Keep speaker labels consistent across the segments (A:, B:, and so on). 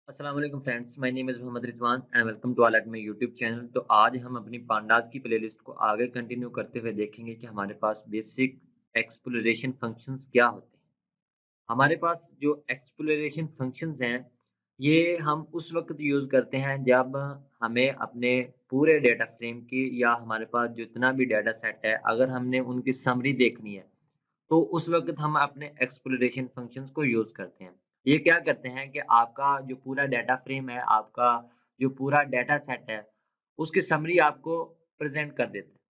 A: अस्सलाम वालेकुम friends, my name is Mohammad Rizwan and welcome to all at my YouTube channel. तो आज हम अपनी पांडास की प्लेलिस्ट को आगे कंटिन्यू करते हुए देखेंगे कि हमारे पास बेसिक एक्सप्लोरेशन फंक्शंस क्या होते हैं। हमारे पास जो एक्सप्लोरेशन फंक्शंस हैं, ये हम उस वक़्त यूज़ करते हैं जब हमें अपने पूरे डेटा फ्रेम की या हमारे पास जितना भी डेटा सेट है, अगर हमने उनकी समरी देखनी है, तो उस वक़्त हम अपने एक्सप्लोरेशन फंक्शंस को यूज़ करते हैं। ये क्या करते हैं कि आपका जो पूरा डेटा फ्रेम है, आपका जो पूरा डेटा सेट है, उसकी समरी आपको प्रेज़ेंट कर देते हैं।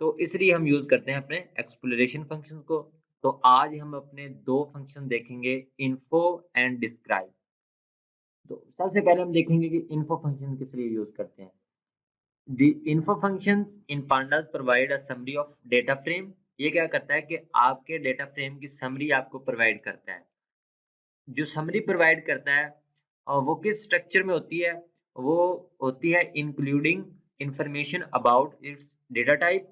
A: तो इसलिए हम यूज़ करते हैं अपने एक्सप्लोरेशन फंक्शन को। तो आज हम अपने 2 फंक्शन देखेंगे, इन्फो एंड डिस्क्राइब। तो सबसे पहले हम देखेंगे कि इन्फो फंक्शन किस लिए यूज़ करते हैं। The info functions in pandas provide a summary of data frame। ये क्या करता है कि आपके डेटा फ्रेम की समरी आपको प्रोवाइड करता है। जो समरी प्रोवाइड करता है वो किस स्ट्रक्चर में होती है? वो होती है including information about its data type,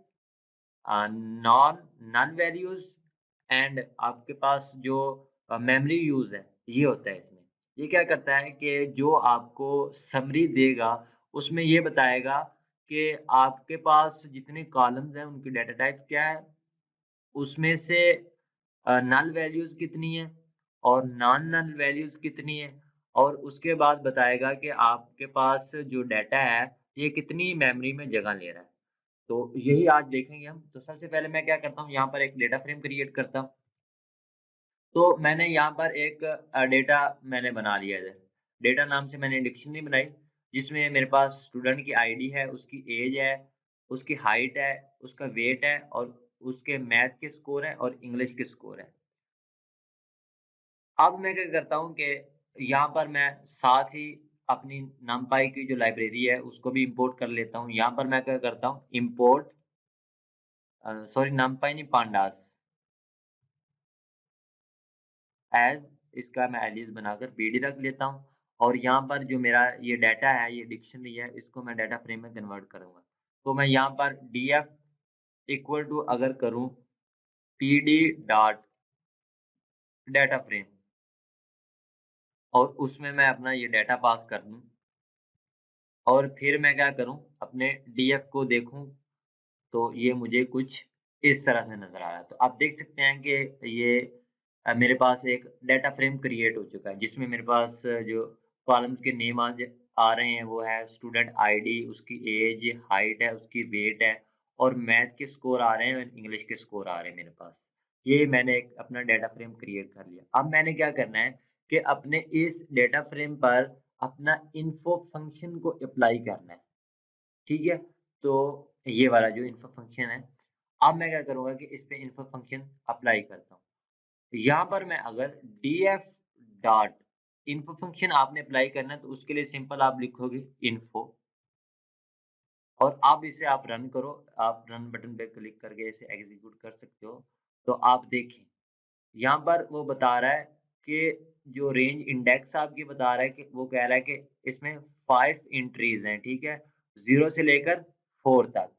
A: non null values and आपके पास जो मेमोरी यूज है, ये होता है इसमें। ये क्या करता है कि जो आपको समरी देगा, उसमें ये बताएगा कि आपके पास जितने कॉलम्स हैं उनकी डेटा टाइप क्या है, उसमें से नल वैल्यूज कितनी है और नॉन नल वैल्यूज कितनी है, और उसके बाद बताएगा कि आपके पास जो डाटा है ये कितनी मेमोरी में जगह ले रहा है। तो यही आज देखेंगे हम। तो सबसे पहले मैं क्या करता हूँ, यहाँ पर एक डेटा फ्रेम क्रिएट करता हूँ। तो मैंने यहाँ पर एक डेटा मैंने बना लिया है। डेटा नाम से मैंने डिक्शनरी बनाई, जिसमें मेरे पास स्टूडेंट की आईडी है, उसकी एज है, उसकी हाइट है, उसका वेट है और उसके मैथ के स्कोर है और इंग्लिश के स्कोर है। अब मैं क्या करता हूँ कि यहाँ पर मैं साथ ही अपनी numpy की जो लाइब्रेरी है उसको भी इंपोर्ट कर लेता हूँ। यहाँ पर मैं क्या करता हूँ, इंपोर्ट सॉरी numpy नहीं, pandas एज़, इसका मैं एलिस बनाकर पीडी रख लेता हूँ। और यहाँ पर जो मेरा ये डाटा है, ये डिक्शनरी है, इसको मैं डाटा फ्रेम में कन्वर्ट करूँगा। तो मैं यहाँ पर डीएफ इक्वल टू अगर करूँ पीडी डॉट डाटा फ्रेम और उसमें मैं अपना ये डाटा पास कर दूँ और फिर मैं क्या करूँ, अपने डीएफ को देखूँ, तो ये मुझे कुछ इस तरह से नज़र आ रहा है। तो आप देख सकते हैं कि ये मेरे पास एक डाटा फ्रेम क्रिएट हो चुका है, जिसमें मेरे पास जो कॉलम्स के नेम आज आ रहे हैं, वो है स्टूडेंट आईडी, उसकी एज, हाइट है, उसकी वेट है और मैथ के स्कोर आ रहे हैं और इंग्लिश के स्कोर आ रहे हैं मेरे पास। ये मैंने एक अपना डाटा फ्रेम क्रिएट कर लिया। अब मैंने क्या करना है कि अपने इस डाटा फ्रेम पर अपना इन्फो फंक्शन को अप्लाई करना है। ठीक है? तो ये वाला जो इन्फो फंक्शन है, अब मैं क्या करूँगा कि इस पे इन्फो फंक्शन अप्लाई करता हूँ। यहाँ पर मैं अगर डीएफ डॉट इन्फो फंक्शन आपने अप्लाई करना है, तो उसके लिए सिंपल आप लिखोगे इन्फो और अब इसे आप रन करो। आप रन बटन पे क्लिक करके इसे एग्ज़ीक्यूट कर सकते हो। तो आप देखें, यहाँ पर वो बता रहा है कि जो रेंज इंडेक्स आपकी बता रहा है कि वो कह रहा है कि इसमें 5 एंट्रीज़ हैं, ठीक है? 0 से लेकर 4 तक।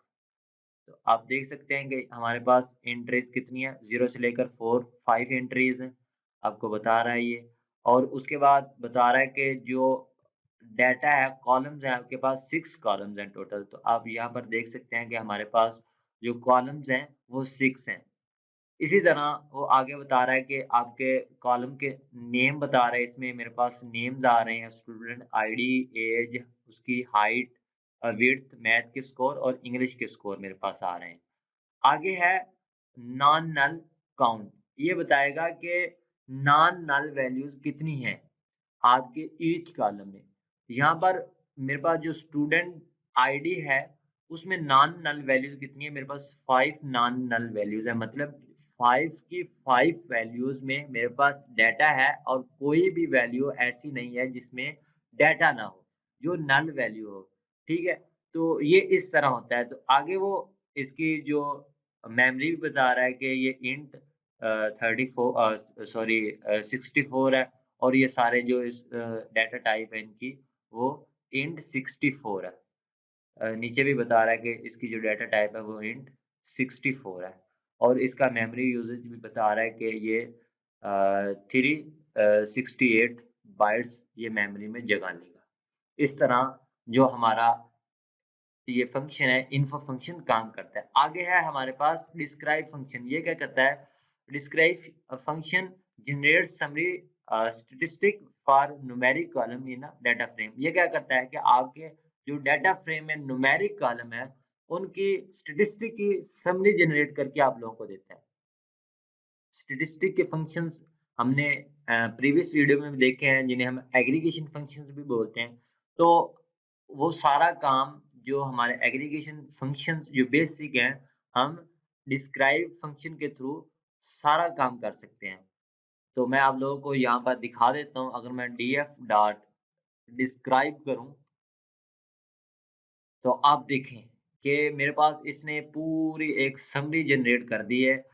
A: तो आप देख सकते हैं कि हमारे पास एंट्रीज़ कितनी है, 0 से लेकर 4 5 एंट्रीज़ हैं, आपको बता रहा है ये। और उसके बाद बता रहा है कि जो डाटा है, कॉलम्स हैं, आपके पास 6 कॉलम्स हैं टोटल। तो आप यहाँ पर देख सकते हैं कि हमारे पास जो कॉलम्स हैं, वो 6 हैं। इसी तरह वो आगे बता रहा है कि आपके कॉलम के नेम बता रहा है, इसमें मेरे पास नेम्स आ रहे हैं, स्टूडेंट आईडी, एज, उसकी हाइट, विड्थ, मैथ के स्कोर और इंग्लिश के स्कोर मेरे पास आ रहे हैं। आगे है नॉन नल काउंट। ये बताएगा कि नॉन नल वैल्यूज कितनी हैं आपके ईच कॉलम में। यहाँ पर मेरे पास जो स्टूडेंट आईडी है, उसमें नॉन नल वैल्यूज कितनी है, मेरे पास 5 नॉन नल वैल्यूज है। मतलब 5 की 5 वैल्यूज में मेरे पास डाटा है और कोई भी वैल्यू ऐसी नहीं है जिसमें डाटा ना हो, जो नल वैल्यू हो। ठीक है? तो ये इस तरह होता है। तो आगे वो इसकी जो मेमोरी भी बता रहा है कि ये इंट 34 सॉरी 64 है और ये सारे जो इस डाटा टाइप है इनकी, वो इंट 64 है। नीचे भी बता रहा है कि इसकी जो डाटा टाइप है वो इंट 64 है और इसका मेमोरी यूसेज भी बता रहा है कि ये 368 बाइट्स ये मेमोरी में जगह लेगा। इस तरह जो हमारा ये फंक्शन है, इन्फो फंक्शन काम करता है। आगे है हमारे पास डिस्क्राइब फंक्शन। ये क्या करता है? Describe function generates summary statistic for numeric column in a data frame. ये क्या करता है कि आपके जो डाटा फ्रेम में न्यूमेरिक कॉलम है, उनकी स्टैटिस्टिक की समरी जनरेट करके आप लोगों को देता है। स्टैटिस्टिक के फंक्शंस हमने प्रीवियस वीडियो में भी देखे हैं, जिन्हें हम एग्रीगेशन फंक्शंस भी बोलते हैं। तो वो सारा काम जो हमारे एग्रीगेशन फंक्शंस जो बेसिक हैं, हम डिस्क्राइब फंक्शन के थ्रू सारा काम कर सकते हैं। तो मैं आप लोगों को यहाँ पर दिखा देता हूँ। अगर मैं डीएफ डॉट डिस्क्राइब करूँ, तो आप देखें कि मेरे पास इसने पूरी एक समरी जनरेट कर दी है,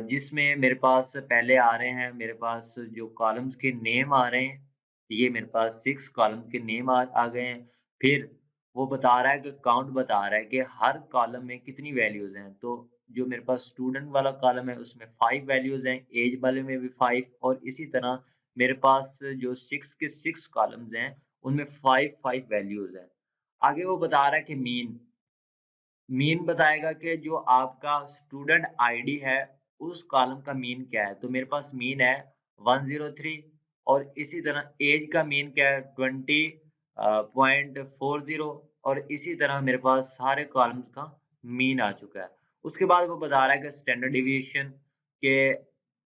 A: जिसमें मेरे पास पहले आ रहे हैं, मेरे पास जो कॉलम्स के नेम आ रहे हैं, ये मेरे पास 6 कॉलम के नेम आ गए हैं। फिर वो बता रहा है कि काउंट बता रहा है कि हर कॉलम में कितनी वैल्यूज़ हैं। तो जो मेरे पास स्टूडेंट वाला कॉलम है उसमें 5 वैल्यूज़ हैं, एज वाले में भी 5, और इसी तरह मेरे पास जो 6 के 6 कॉलम्स हैं, उनमें 5-5 वैल्यूज़ हैं। आगे वो बता रहा है कि मीन मीन बताएगा कि जो आपका स्टूडेंट आईडी है, उस कॉलम का मीन क्या है। तो मेरे पास मीन है 103, और इसी तरह एज का मीन क्या है 20.40, और इसी तरह मेरे पास सारे कॉलम्स का मीन आ चुका है। उसके बाद वो बता रहा है कि स्टैंडर्ड डेविएशन के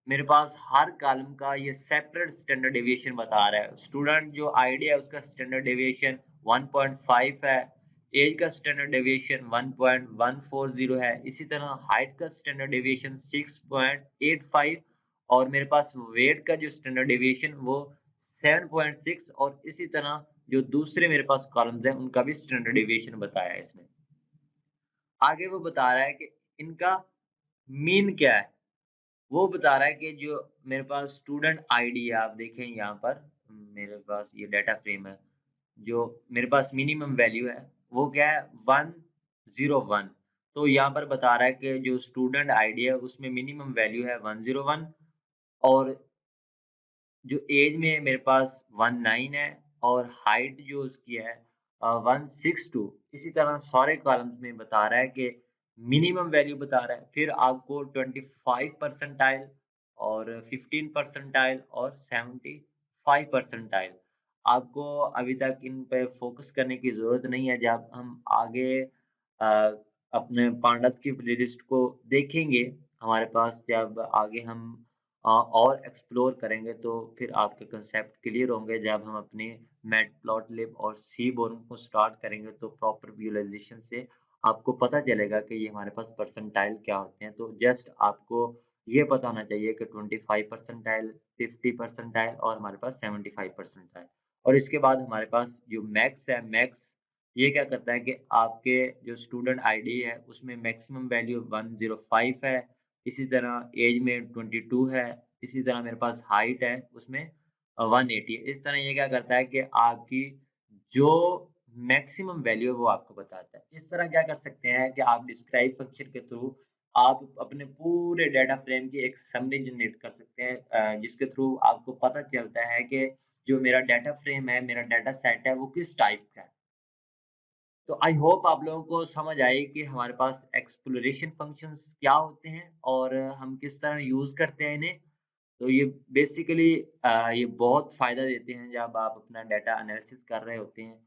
A: मेरे पास हर कॉलम का ये सेपरेट स्टैंडर्ड डेविएशन बता रहा है। स्टूडेंट जो आईडी है उसका स्टैंडर्ड डेविएशन 1.5 है, एज का स्टैंडर्ड डेविएशन 1.140 है, इसी तरह हाइट का स्टैंडर्ड डेविएशन 6.85, और मेरे पास वेट का जो स्टैंडर्ड डेविएशन वो 7.6, और इसी तरह जो दूसरे मेरे पास कॉलम्स हैं उनका भी स्टैंडर्ड डेविएशन बताया है इसमें। आगे वो बता रहा है कि इनका मीन क्या है। वो बता रहा है कि जो मेरे पास स्टूडेंट आईडी है, आप देखें यहाँ पर मेरे पास ये डाटा फ्रेम है, जो मेरे पास मिनिमम वैल्यू है वो क्या है 101। तो यहाँ पर बता रहा है कि जो स्टूडेंट आईडी है उसमें मिनिमम वैल्यू है 101, और जो एज में मेरे पास 19 है, और हाइट जो उसकी है 162। इसी तरह सारे कॉलम्स में बता रहा है कि मिनिमम वैल्यू बता रहा है। फिर आपको 25 परसेंटाइल और 15 परसेंटाइल और 75 परसेंटाइल, आपको अभी तक इन पे फोकस करने की ज़रूरत नहीं है। जब हम आगे अपने पांडास की प्लेलिस्ट को देखेंगे, हमारे पास जब आगे हम और एक्सप्लोर करेंगे, तो फिर आपके कांसेप्ट क्लियर होंगे। जब हम अपने मैटप्लॉटलिब और सीबोर्न को स्टार्ट करेंगे, तो प्रॉपर विजुअलाइजेशन से आपको पता चलेगा कि ये हमारे पास परसेंटाइल क्या होते हैं। तो जस्ट आपको ये पता होना चाहिए कि 25 परसेंटाइल, 50 परसेंटाइल और हमारे पास 75 परसेंटाइल। और इसके बाद हमारे पास जो मैक्स है, मैक्स ये क्या करता है कि आपके जो स्टूडेंट आईडी है उसमें मैक्सिमम वैल्यू 105 है, इसी तरह एज में 22 है, इसी तरह मेरे पास हाइट है उसमें 180 है। इस तरह ये क्या करता है कि आपकी जो मैक्सिमम वैल्यू है वो आपको बताता है। इस तरह क्या कर सकते हैं कि आप डिस्क्राइब फंक्शन के थ्रू आप अपने पूरे डाटा फ्रेम की एक समरी जनरेट कर सकते हैं, जिसके थ्रू आपको पता चलता है कि जो मेरा डाटा फ्रेम है, मेरा डाटा सेट है, वो किस टाइप का है। तो आई होप आप लोगों को समझ आई कि हमारे पास एक्सप्लोरेशन फंक्शंस क्या होते हैं और हम किस तरह यूज़ करते हैं इन्हें। तो ये बेसिकली ये बहुत फ़ायदा देते हैं जब आप अपना डाटा एनालिसिस कर रहे होते हैं,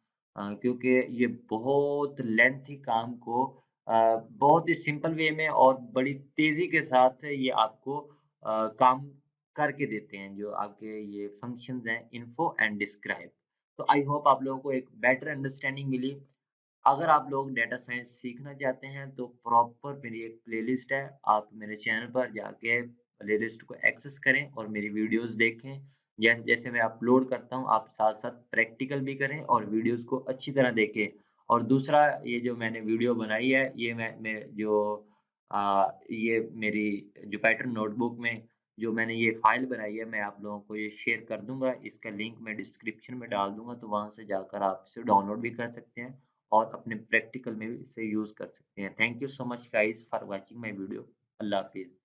A: क्योंकि ये बहुत लेंथी काम को बहुत ही सिंपल वे में और बड़ी तेज़ी के साथ ये आपको काम करके देते हैं, जो आपके ये फंक्शंस हैं इन्फो एंड डिस्क्राइब। तो आई होप आप लोगों को एक बेटर अंडरस्टैंडिंग मिली। अगर आप लोग डेटा साइंस सीखना चाहते हैं तो प्रॉपर मेरी एक प्लेलिस्ट है, आप मेरे चैनल पर जाके प्लेलिस्ट को एक्सेस करें और मेरी वीडियोस देखें। जैसे जैसे मैं अपलोड करता हूँ, आप साथ साथ प्रैक्टिकल भी करें और वीडियोस को अच्छी तरह देखें। और दूसरा, ये जो मैंने वीडियो बनाई है, ये मैं जो ये मेरी जुपिटर नोटबुक में जो मैंने ये फाइल बनाई है, मैं आप लोगों को ये शेयर कर दूंगा। इसका लिंक मैं डिस्क्रिप्शन में डाल दूंगा, तो वहां से जाकर आप इसे डाउनलोड भी कर सकते हैं और अपने प्रैक्टिकल में भी इसे यूज़ कर सकते हैं। Thank you so much guys for watching my video. अल्लाह हाफ़िज़।